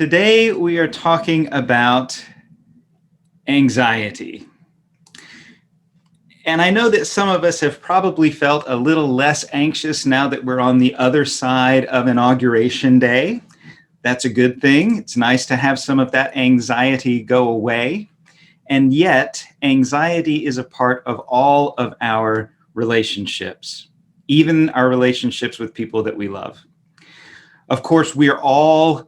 Today we are talking about anxiety. And I know that some of us have probably felt a little less anxious now that we're on the other side of Inauguration Day. That's a good thing. It's nice to have some of that anxiety go away. And yet, anxiety is a part of all of our relationships, even our relationships with people that we love. Of course, we are all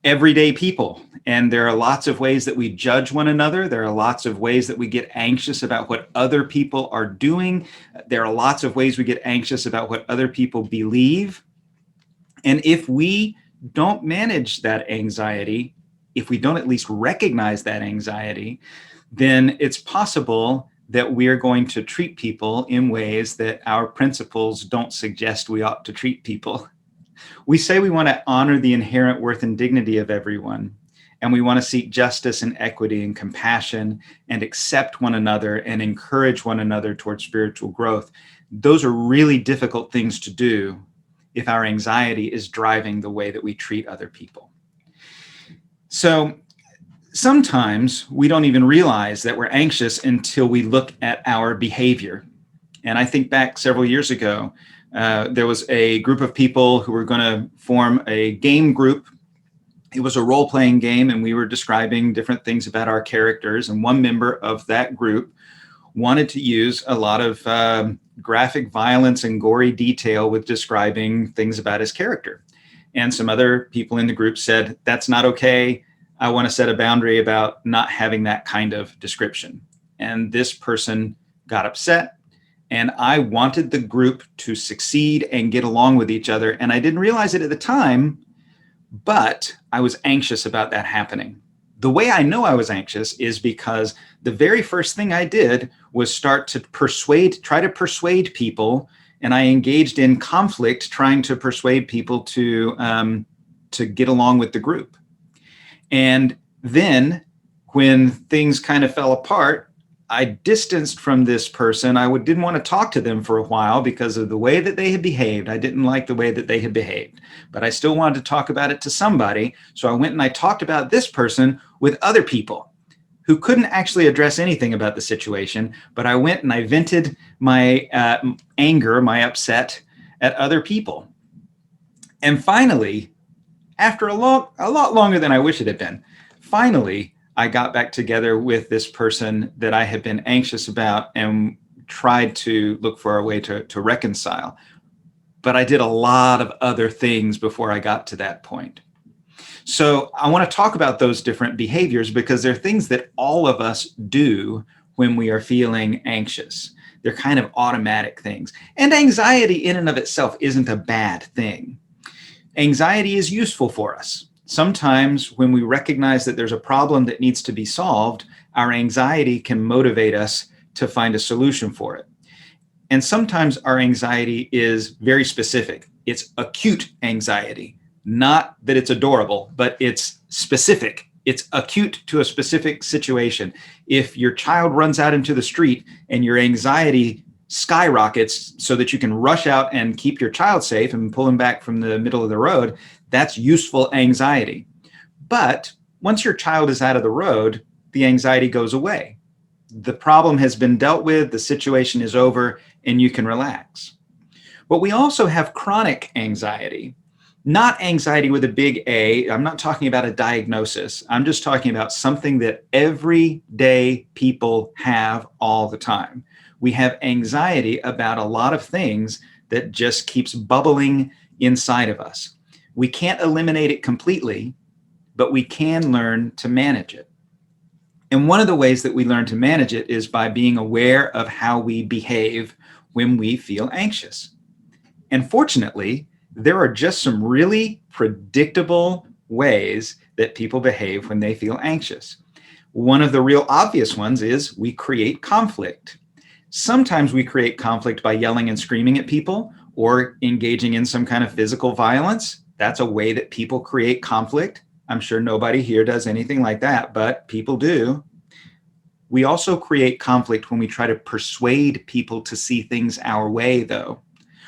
everyday people, and there are lots of ways that we judge one another. There are lots of ways that we get anxious about what other people are doing. There are lots of ways we get anxious about what other people believe. And if we don't manage that anxiety, if we don't at least recognize that anxiety, then it's possible that we are going to treat people in ways that our principles don't suggest we ought to treat people. We say we want to honor the inherent worth and dignity of everyone, and we want to seek justice and equity and compassion and accept one another and encourage one another towards spiritual growth. Those are really difficult things to do if our anxiety is driving the way that we treat other people. So sometimes we don't even realize that we're anxious until we look at our behavior. And I think back several years ago, there was a group of people who were going to form a game group. It was a role-playing game, and we were describing different things about our characters. And one member of that group wanted to use a lot of graphic violence and gory detail with describing things about his character. And some other people in the group said, that's not okay. I want to set a boundary about not having that kind of description. And this person got upset. And I wanted the group to succeed and get along with each other. And I didn't realize it at the time, but I was anxious about that happening. The way I know I was anxious is because the very first thing I did was try to persuade people. And I engaged in conflict trying to persuade people to get along with the group. And then when things kind of fell apart, I distanced from this person. I didn't want to talk to them for a while because of the way that they had behaved. I didn't like the way that they had behaved, but I still wanted to talk about it to somebody. So I went and I talked about this person with other people who couldn't actually address anything about the situation. But I went and I vented my anger, my upset at other people. And finally, after a lot longer than I wish it had been, finally, I got back together with this person that I had been anxious about and tried to look for a way to reconcile. But I did a lot of other things before I got to that point. So I want to talk about those different behaviors because they're things that all of us do when we are feeling anxious. They're kind of automatic things. And anxiety in and of itself isn't a bad thing. Anxiety is useful for us. Sometimes when we recognize that there's a problem that needs to be solved, our anxiety can motivate us to find a solution for it. And sometimes our anxiety is very specific. It's acute anxiety, not that it's adorable, but it's specific. It's acute to a specific situation. If your child runs out into the street and your anxiety skyrockets so that you can rush out and keep your child safe and pull him back from the middle of the road, that's useful anxiety. But once your child is out of the road, the anxiety goes away. The problem has been dealt with, the situation is over, and you can relax. But we also have chronic anxiety, not anxiety with a big A. I'm not talking about a diagnosis. I'm just talking about something that everyday people have all the time. We have anxiety about a lot of things that just keeps bubbling inside of us. We can't eliminate it completely, but we can learn to manage it. And one of the ways that we learn to manage it is by being aware of how we behave when we feel anxious. And fortunately, there are just some really predictable ways that people behave when they feel anxious. One of the real obvious ones is we create conflict. Sometimes we create conflict by yelling and screaming at people or engaging in some kind of physical violence. That's a way that people create conflict. I'm sure nobody here does anything like that, but people do. We also create conflict when we try to persuade people to see things our way, though.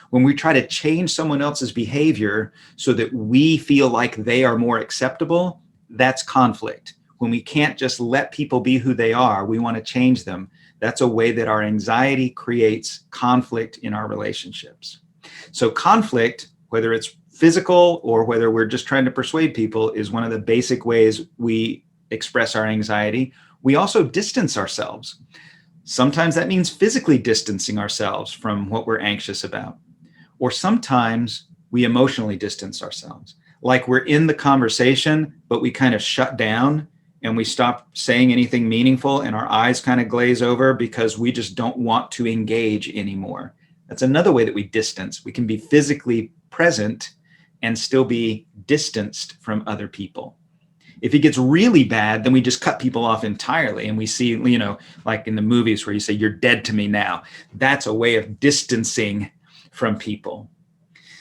When we try to change someone else's behavior so that we feel like they are more acceptable, that's conflict. When we can't just let people be who they are, we want to change them. That's a way that our anxiety creates conflict in our relationships. So conflict, whether it's physical or whether we're just trying to persuade people, is one of the basic ways we express our anxiety. We also distance ourselves. Sometimes that means physically distancing ourselves from what we're anxious about. Or sometimes we emotionally distance ourselves. Like we're in the conversation, but we kind of shut down and we stop saying anything meaningful and our eyes kind of glaze over because we just don't want to engage anymore. That's another way that we distance. We can be physically present and still be distanced from other people. If it gets really bad, then we just cut people off entirely. And we see, like in the movies where you say, you're dead to me now. That's a way of distancing from people.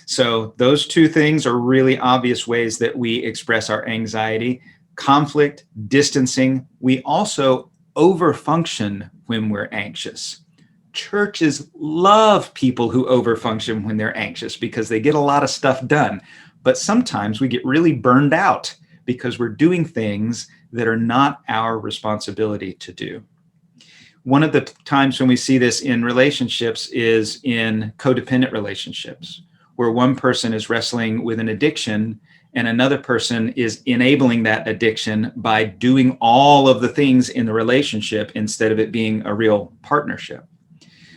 So those two things are really obvious ways that we express our anxiety. Conflict, distancing. We also overfunction when we're anxious. Churches love people who overfunction when they're anxious because they get a lot of stuff done. But sometimes we get really burned out because we're doing things that are not our responsibility to do. One of the times when we see this in relationships is in codependent relationships, where one person is wrestling with an addiction and another person is enabling that addiction by doing all of the things in the relationship instead of it being a real partnership.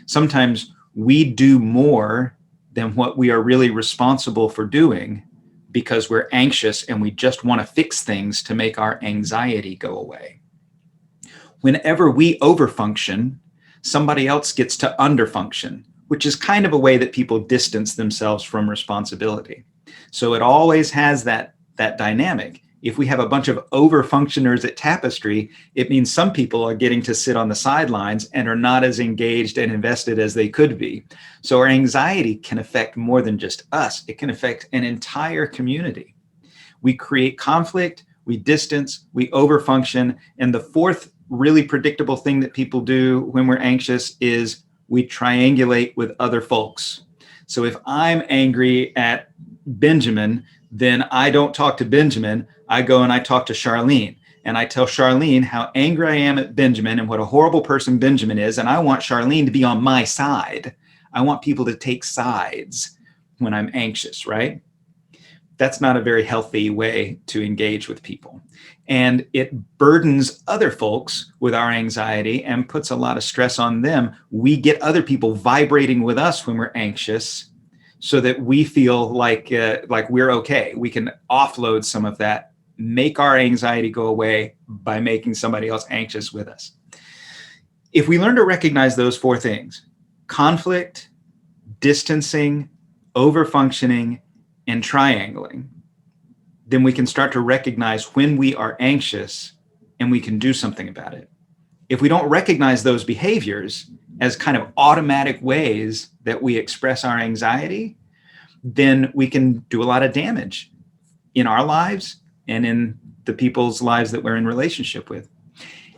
Sometimes we do more than what we are really responsible for doing because we're anxious and we just want to fix things to make our anxiety go away. Whenever we overfunction, somebody else gets to underfunction, which is kind of a way that people distance themselves from responsibility. So it always has that dynamic. If we have a bunch of overfunctioners at Tapestry, it means some people are getting to sit on the sidelines and are not as engaged and invested as they could be. So our anxiety can affect more than just us. It can affect an entire community. We create conflict, we distance, we overfunction. And the fourth really predictable thing that people do when we're anxious is we triangulate with other folks. So if I'm angry at Benjamin, then I don't talk to Benjamin. I go and I talk to Charlene. And I tell Charlene how angry I am at Benjamin and what a horrible person Benjamin is. And I want Charlene to be on my side. I want people to take sides when I'm anxious, right? That's not a very healthy way to engage with people. And it burdens other folks with our anxiety and puts a lot of stress on them. We get other people vibrating with us when we're anxious so that we feel like we're okay. We can offload some of that, make our anxiety go away by making somebody else anxious with us. If we learn to recognize those four things, conflict, distancing, overfunctioning, and triangling, then we can start to recognize when we are anxious and we can do something about it. If we don't recognize those behaviors as kind of automatic ways that we express our anxiety, then we can do a lot of damage in our lives and in the people's lives that we're in relationship with.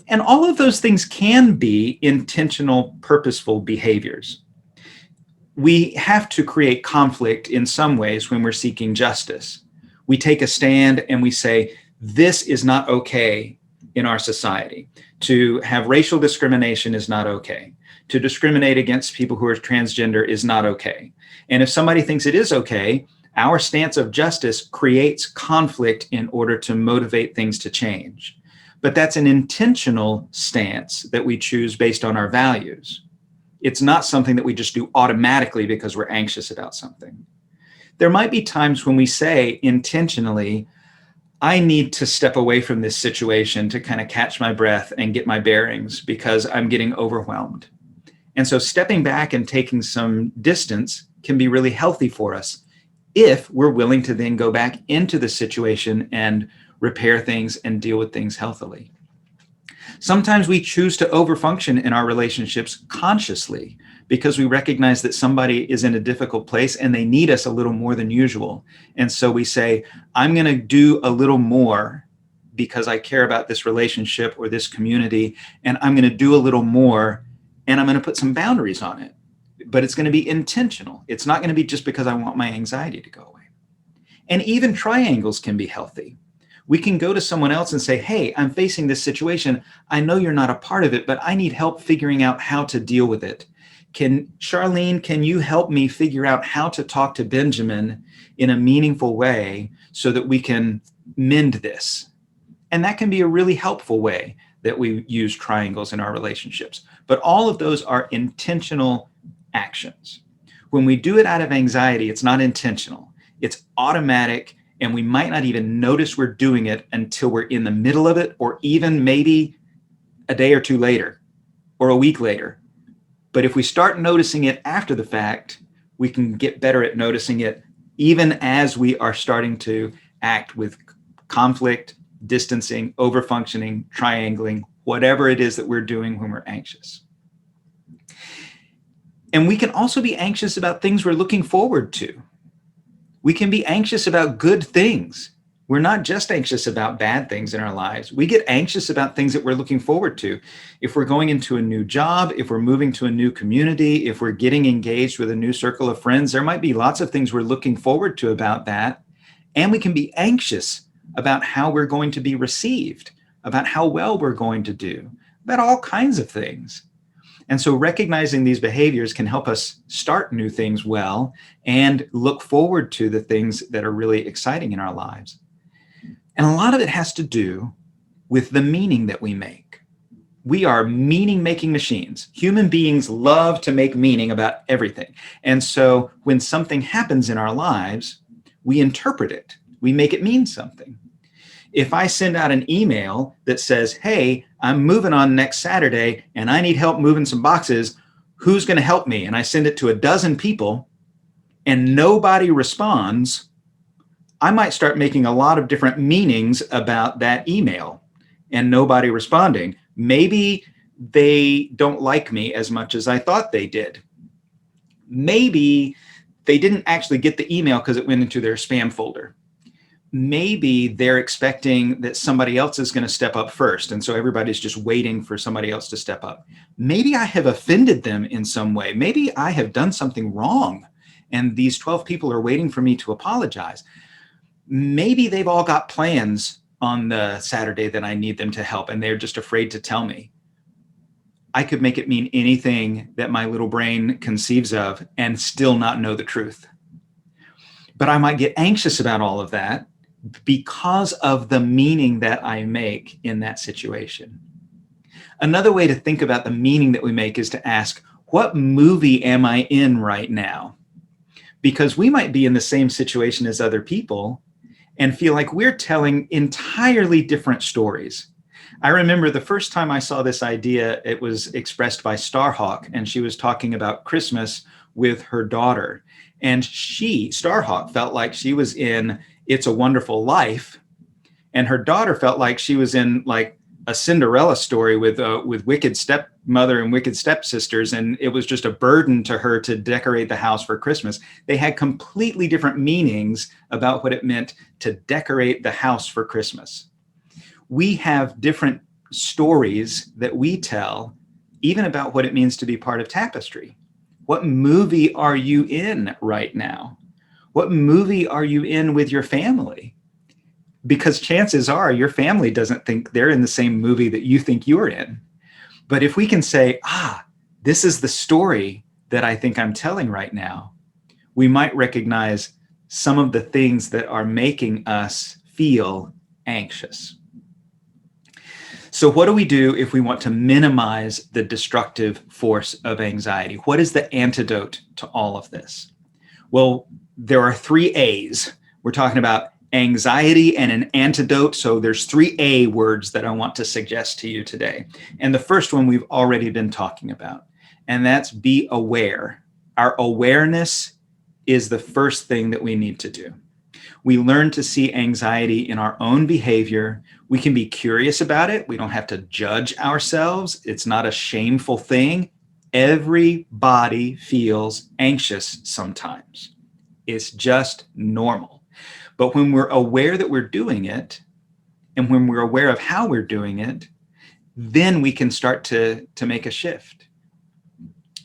And all of those things can be intentional, purposeful behaviors. We have to create conflict in some ways when we're seeking justice. We take a stand and we say, this is not okay in our society. To have racial discrimination is not okay. To discriminate against people who are transgender is not okay. And if somebody thinks it is okay, our stance of justice creates conflict in order to motivate things to change. But that's an intentional stance that we choose based on our values. It's not something that we just do automatically because we're anxious about something. There might be times when we say intentionally, I need to step away from this situation to kind of catch my breath and get my bearings because I'm getting overwhelmed. And so stepping back and taking some distance can be really healthy for us if we're willing to then go back into the situation and repair things and deal with things healthily. Sometimes we choose to overfunction in our relationships consciously because we recognize that somebody is in a difficult place and they need us a little more than usual. And so we say, I'm going to do a little more because I care about this relationship or this community, and I'm going to do a little more, and I'm going to put some boundaries on it. But it's going to be intentional. It's not going to be just because I want my anxiety to go away. And even triangles can be healthy. We can go to someone else and say, hey, I'm facing this situation. I know you're not a part of it, but I need help figuring out how to deal with it. Charlene, can you help me figure out how to talk to Benjamin in a meaningful way so that we can mend this? And that can be a really helpful way that we use triangles in our relationships. But all of those are intentional actions. When we do it out of anxiety, it's not intentional. It's automatic, and we might not even notice we're doing it until we're in the middle of it, or even maybe a day or two later, or a week later. But if we start noticing it after the fact, we can get better at noticing it even as we are starting to act with conflict, distancing, overfunctioning, triangling, whatever it is that we're doing when we're anxious. And we can also be anxious about things we're looking forward to. We can be anxious about good things. We're not just anxious about bad things in our lives. We get anxious about things that we're looking forward to. If we're going into a new job, if we're moving to a new community, if we're getting engaged with a new circle of friends, there might be lots of things we're looking forward to about that. And we can be anxious about how we're going to be received, about how well we're going to do, about all kinds of things. And so recognizing these behaviors can help us start new things well and look forward to the things that are really exciting in our lives. And a lot of it has to do with the meaning that we make. We are meaning-making machines. Human beings love to make meaning about everything. And so when something happens in our lives, we interpret it. We make it mean something. If I send out an email that says, hey, I'm moving on next Saturday and I need help moving some boxes, who's going to help me? And I send it to a dozen people and nobody responds, I might start making a lot of different meanings about that email and nobody responding. Maybe they don't like me as much as I thought they did. Maybe they didn't actually get the email because it went into their spam folder. Maybe they're expecting that somebody else is going to step up first. And so everybody's just waiting for somebody else to step up. Maybe I have offended them in some way. Maybe I have done something wrong and these 12 people are waiting for me to apologize. Maybe they've all got plans on the Saturday that I need them to help and they're just afraid to tell me. I could make it mean anything that my little brain conceives of and still not know the truth. But I might get anxious about all of that because of the meaning that I make in that situation. Another way to think about the meaning that we make is to ask, what movie am I in right now? Because we might be in the same situation as other people and feel like we're telling entirely different stories. I remember the first time I saw this idea, it was expressed by Starhawk, and she was talking about Christmas with her daughter. And Starhawk, felt like she was in It's a Wonderful Life, and her daughter felt like she was in like a Cinderella story with wicked stepmother and wicked stepsisters, and it was just a burden to her to decorate the house for Christmas. They had completely different meanings about what it meant to decorate the house for Christmas. We have different stories that we tell, even about what it means to be part of Tapestry. What movie are you in right now? What movie are you in with your family? Because chances are your family doesn't think they're in the same movie that you think you're in. But if we can say, this is the story that I think I'm telling right now, we might recognize some of the things that are making us feel anxious. So what do we do if we want to minimize the destructive force of anxiety? What is the antidote to all of this? Well, there are 3 A's. We're talking about anxiety and an antidote. So there's 3 A words that I want to suggest to you today. And the first one we've already been talking about, and that's be aware. Our awareness is the first thing that we need to do. We learn to see anxiety in our own behavior. We can be curious about it. We don't have to judge ourselves. It's not a shameful thing. Everybody feels anxious sometimes. It's just normal. But when we're aware that we're doing it, and when we're aware of how we're doing it, then we can start to make a shift.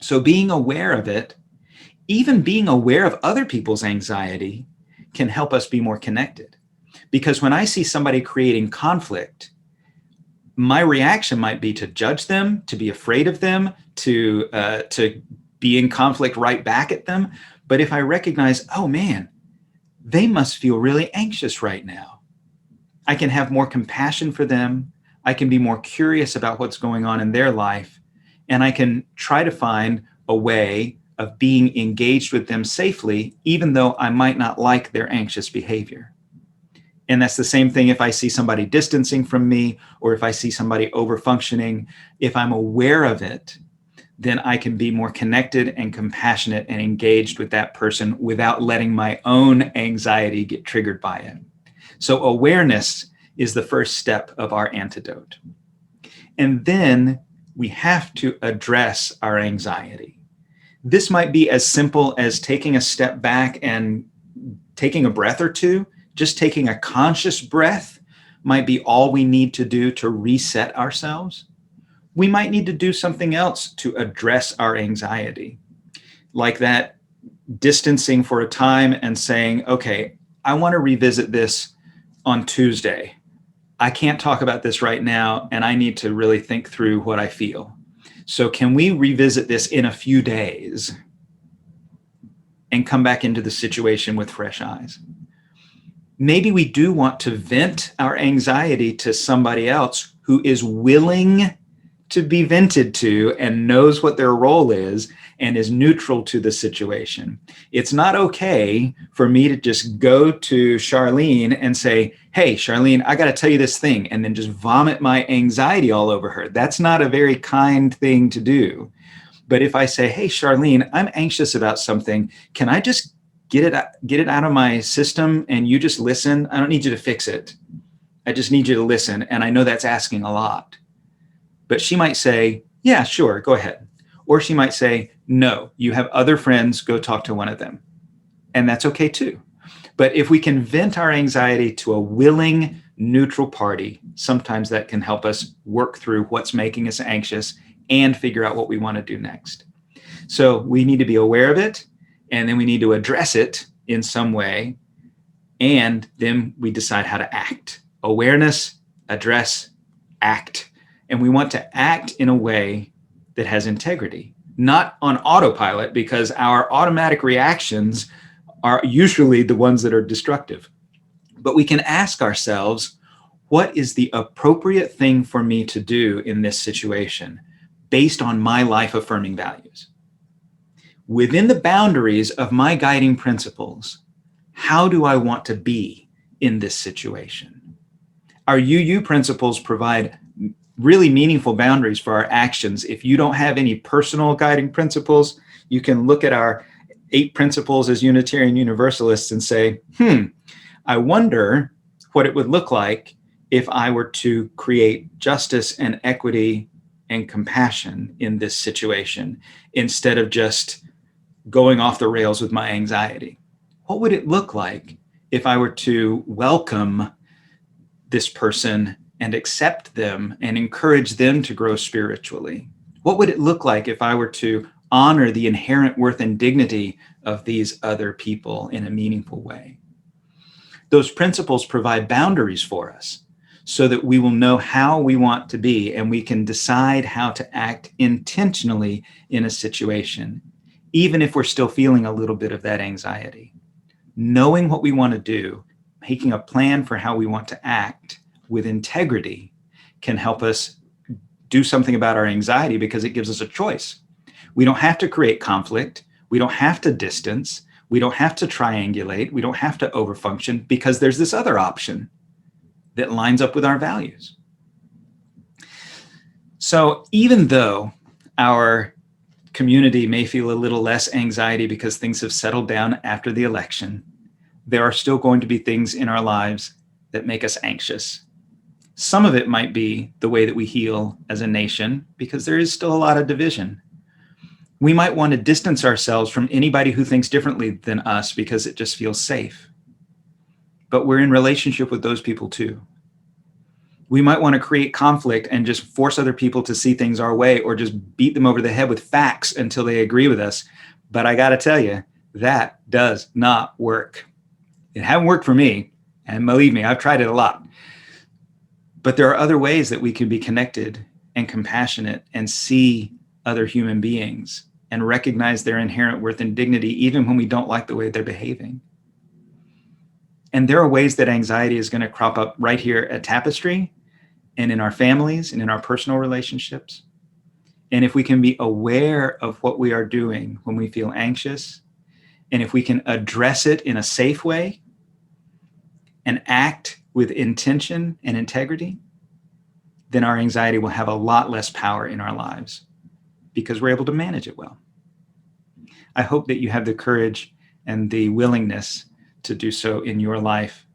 So being aware of it, even being aware of other people's anxiety, can help us be more connected. Because when I see somebody creating conflict, my reaction might be to judge them, to be afraid of them, to be in conflict right back at them. But if I recognize, oh man, they must feel really anxious right now, I can have more compassion for them. I can be more curious about what's going on in their life, and I can try to find a way of being engaged with them safely, even though I might not like their anxious behavior. And that's the same thing if I see somebody distancing from me, or if I see somebody over-functioning. If I'm aware of it, then I can be more connected and compassionate and engaged with that person without letting my own anxiety get triggered by it. So awareness is the first step of our antidote. And then we have to address our anxiety. This might be as simple as taking a step back and taking a breath or two. Just taking a conscious breath might be all we need to do to reset ourselves. We might need to do something else to address our anxiety, like that distancing for a time and saying, okay, I want to revisit this on Tuesday. I can't talk about this right now, and I need to really think through what I feel. So can we revisit this in a few days and come back into the situation with fresh eyes? Maybe we do want to vent our anxiety to somebody else who is willing to be vented to and knows what their role is and is neutral to the situation. It's not okay for me to just go to Charlene and say, hey, Charlene, I got to tell you this thing, and then just vomit my anxiety all over her. That's not a very kind thing to do. But if I say, hey, Charlene, I'm anxious about something, can I just get it out of my system and you just listen? I don't need you to fix it. I just need you to listen. And I know that's asking a lot. But she might say, yeah, sure, go ahead. Or she might say, no, you have other friends, go talk to one of them. And that's okay too. But if we can vent our anxiety to a willing, neutral party, sometimes that can help us work through what's making us anxious and figure out what we want to do next. So we need to be aware of it, and then we need to address it in some way, and then we decide how to act. Awareness, address, act. And we want to act in a way that has integrity, not on autopilot, because our automatic reactions are usually the ones that are destructive. But we can ask ourselves, what is the appropriate thing for me to do in this situation based on my life-affirming values? Within the boundaries of my guiding principles, how do I want to be in this situation? Our UU principles provide really meaningful boundaries for our actions. If you don't have any personal guiding principles, you can look at our 8 principles as Unitarian Universalists and say, I wonder what it would look like if I were to create justice and equity and compassion in this situation, instead of just going off the rails with my anxiety. What would it look like if I were to welcome this person and accept them and encourage them to grow spiritually? What would it look like if I were to honor the inherent worth and dignity of these other people in a meaningful way? Those principles provide boundaries for us so that we will know how we want to be, and we can decide how to act intentionally in a situation, even if we're still feeling a little bit of that anxiety. Knowing what we want to do, making a plan for how we want to act with integrity, can help us do something about our anxiety, because it gives us a choice. We don't have to create conflict. We don't have to distance. We don't have to triangulate. We don't have to overfunction, because there's this other option that lines up with our values. So even though our community may feel a little less anxiety because things have settled down after the election, there are still going to be things in our lives that make us anxious. Some of it might be the way that we heal as a nation, because there is still a lot of division. We might want to distance ourselves from anybody who thinks differently than us because it just feels safe. But we're in relationship with those people too. We might want to create conflict and just force other people to see things our way, or just beat them over the head with facts until they agree with us. But I got to tell you, that does not work. It hasn't worked for me, And believe me, I've tried it a lot. But there are other ways that we can be connected and compassionate and see other human beings and recognize their inherent worth and dignity, even when we don't like the way they're behaving. And there are ways that anxiety is going to crop up right here at Tapestry and in our families and in our personal relationships. And if we can be aware of what we are doing when we feel anxious, and if we can address it in a safe way and act with intention and integrity, then our anxiety will have a lot less power in our lives because we're able to manage it well. I hope that you have the courage and the willingness to do so in your life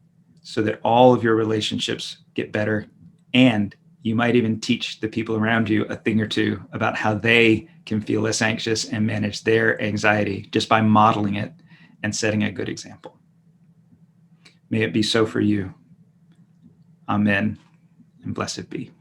so that all of your relationships get better, and you might even teach the people around you a thing or two about how they can feel less anxious and manage their anxiety just by modeling it and setting a good example. May it be so for you. Amen, and blessed be.